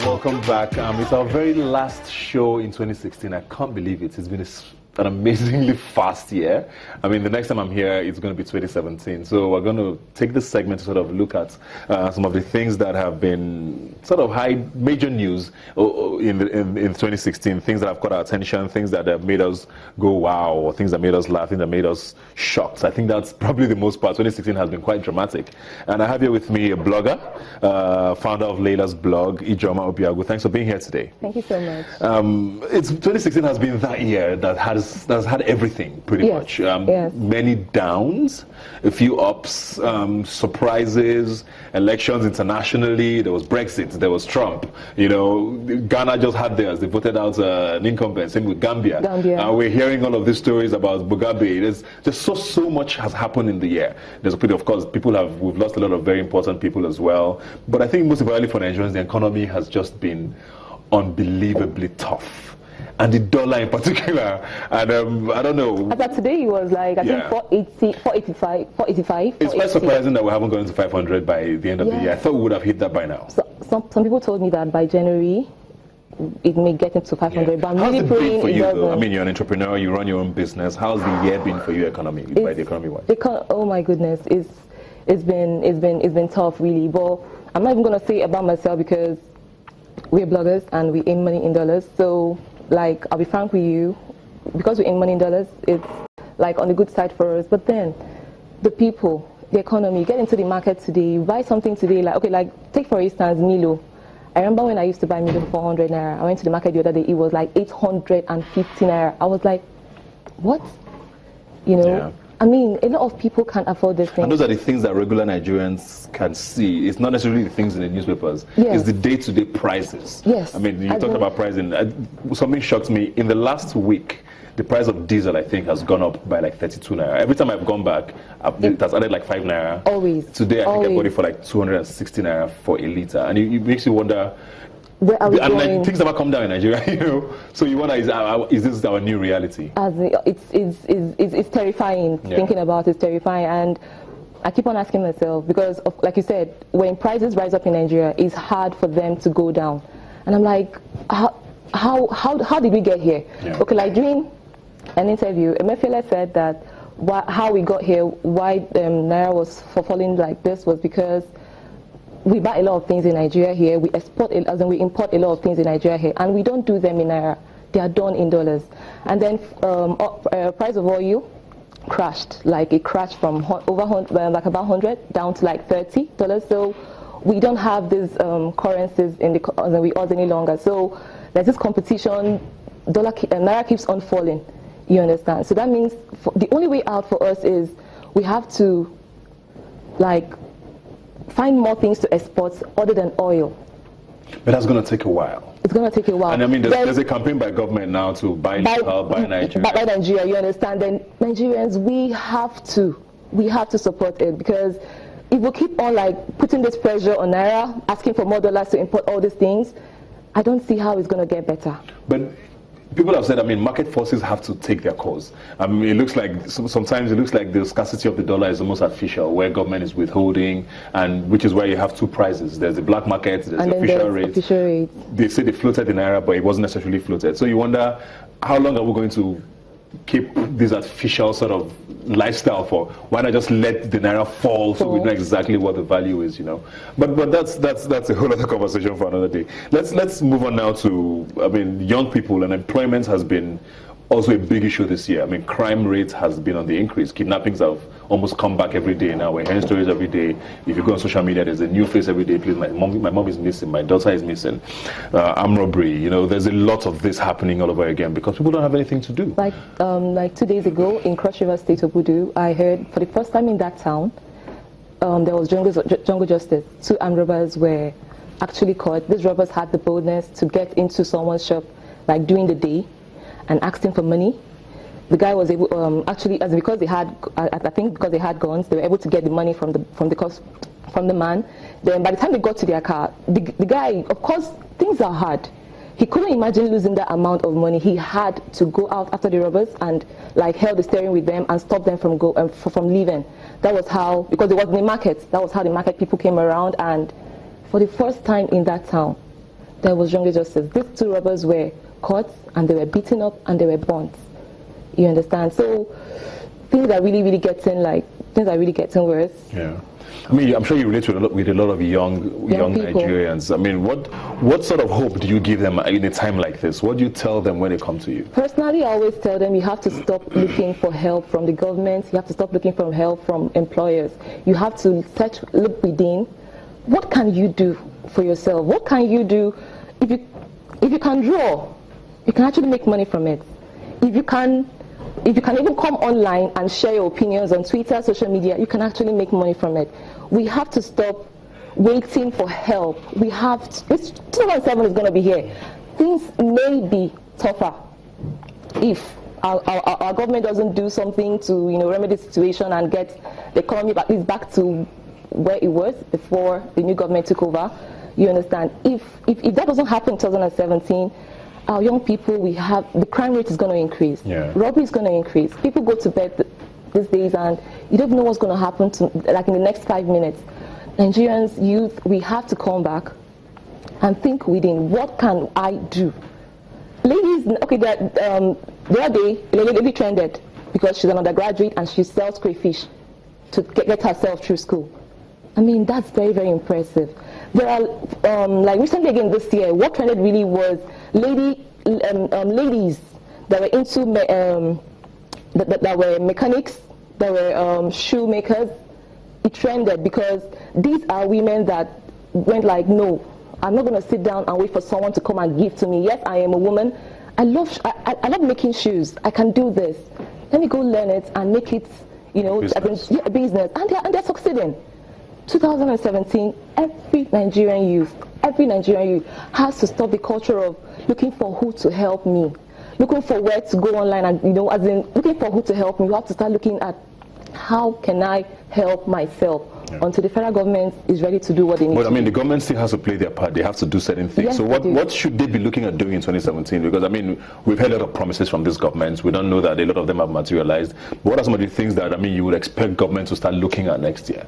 Welcome back. It's our very last show in 2016. I can't believe it. It's been an amazingly fast year. I mean, the next time I'm here, it's going to be 2017. So we're going to take this segment to sort of look at some of the things that have been sort of major news in 2016, things that have caught our attention, things that have made us go wow, or things that made us laugh, things that made us shocked. I think that's probably the most part. 2016 has been quite dramatic. And I have here with me a blogger, founder of Layla's blog, Ijoma Obiagu. Thanks for being here today. Thank you so much. 2016 has been that year that has had everything pretty much. Many downs, a few ups, surprises, elections internationally. There was Brexit, there was Trump. You know, Ghana just had theirs. They voted out an incumbent. Same with Gambia. We're hearing all of these stories about Mugabe. There's just so much has happened in the year. There's a bit, of course, we've lost a lot of very important people as well. But I think most importantly for Nigerians, the economy has just been unbelievably tough. And the dollar in particular, and I don't know. But today it was like, I think 485. It's quite surprising that we haven't gone into 500 by the end of the year. I thought we would have hit that by now. So, some people told me that by January, it may get into 500, but I'm How's really it been praying for it you, doesn't. though? I mean, you're an entrepreneur, you run your own business. How's the year been for you by the economy-wise? Oh my goodness, it's been tough, really. But I'm not even going to say about myself because we're bloggers and we earn money in dollars. So, like, I'll be frank with you, because we earn money in dollars, it's like on the good side for us. But then, the people, the economy, get into the market today, buy something today, like take for instance Milo. I remember when I used to buy Milo for 400 naira. I went to the market the other day, it was like 850 naira. I was like, what? You know? Yeah. I mean, a lot of people can't afford this thing. And those are the things that regular Nigerians can see. It's not necessarily the things in the newspapers. Yes. It's the day-to-day prices. Yes. I mean, you talked about pricing. Something shocked me. In the last week, the price of diesel, I think, has gone up by like 32 naira. Every time I've gone back, it has added like 5 naira. Always. Today, I think I bought it for like 260 naira for a litre. And it makes you wonder, where are we going? Like, things never come down in Nigeria, you know. So you wonder, is this our new reality? It's terrifying. Thinking about it's terrifying, and I keep on asking myself because, like you said, when prices rise up in Nigeria, it's hard for them to go down, and I'm like, how did we get here? Yeah. Okay, like during an interview, Emefiele said that how we got here, why Naira was falling like this was because we buy a lot of things in Nigeria here. We we import a lot of things in Nigeria here, and we don't do them in Naira. They are done in dollars. And then price of oil crashed. Like it crashed from like about 100 down to like $30. So we don't have these currencies with us any longer. So there's this competition. Naira keeps on falling. You understand? So that means the only way out for us is we have to find more things to export other than oil. But that's going to take a while. It's going to take a while. And I mean, there's a campaign by government now to buy Nigeria. Buy Nigeria, you understand? Then Nigerians, we have to support it, because if we keep on like putting this pressure on Naira, asking for more dollars to import all these things, I don't see how it's going to get better. But people have said, I mean, market forces have to take their course. I mean, it looks like sometimes it looks like the scarcity of the dollar is almost artificial, where government is withholding, and which is why you have two prices. There's the black market, there's the official rate. They say they floated in Naira, but it wasn't necessarily floated. So you wonder, how long are we going to keep this artificial sort of lifestyle for? Why not just let the Naira fall so we know exactly what the value is, you know? But that's a whole other conversation for another day. Let's move on now to, I mean, young people, and employment has been also a big issue this year. I mean, crime rate has been on the increase. Kidnappings have almost come back every day now. We're hearing stories every day. If you go on social media, there's a new face every day. Please, my mom is missing, my daughter is missing. Armed robbery. You know, there's a lot of this happening all over again because people don't have anything to do. Like 2 days ago in Cross River State of Obudu, I heard for the first time in that town, there was jungle justice. 2 armed robbers were actually caught. These robbers had the boldness to get into someone's shop like during the day and asked him for money. The guy was able, because they had, I think because they had guns, they were able to get the money from the man. Then by the time they got to their car, the guy, of course, things are hard. He couldn't imagine losing that amount of money. He had to go out after the robbers and like held the steering with them and stop them from leaving. That was how, because it was in the market, that was how the market people came around, and for the first time in that town, there was jungle justice. These two robbers were caught and they were beaten up and they were burnt. You understand? So things are really getting worse. Yeah. I mean, I'm sure you relate with a lot of young Nigerians. I mean, what sort of hope do you give them in a time like this? What do you tell them when they come to you? Personally, I always tell them you have to stop looking for help from the government. You have to stop looking for help from employers. You have to look within. What can you do for yourself? What can you do? If you can draw, you can actually make money from it. If you can even come online and share your opinions on Twitter, social media, you can actually make money from it. We have to stop waiting for help. We have to, 2007 is going to be here. Things may be tougher if our government doesn't do something to remedy the situation and get the economy back to where it was before the new government took over. You understand? If that doesn't happen in 2017, our young people, the crime rate is going to increase. Yeah. Robbery is going to increase. People go to bed these days and you don't know what's going to happen like in the next 5 minutes. Nigerians, youth, we have to come back and think within, what can I do? Ladies, okay, the other day, a lady trended because she's an undergraduate and she sells crayfish to get herself through school. I mean, that's very, very impressive. There are, like recently again this year, what trended really was ladies that were into, that were mechanics, that were shoemakers. It trended because these are women that went like, no, I'm not going to sit down and wait for someone to come and give to me. Yes, I am a woman. I love making shoes. I can do this. Let me go learn it and make it, a business. And they're succeeding. 2017, every Nigerian youth has to stop the culture of looking for who to help me, looking for where to go online, and looking for who to help me. You have to start looking at how can I help myself. Yeah. Until the federal government is ready to do what they need. But I mean, the government still has to play their part. They have to do certain things. Yes, so what should they be looking at doing in 2017? Because I mean, we've heard a lot of promises from these governments. We don't know that a lot of them have materialized. But what are some of the things that you would expect government to start looking at next year?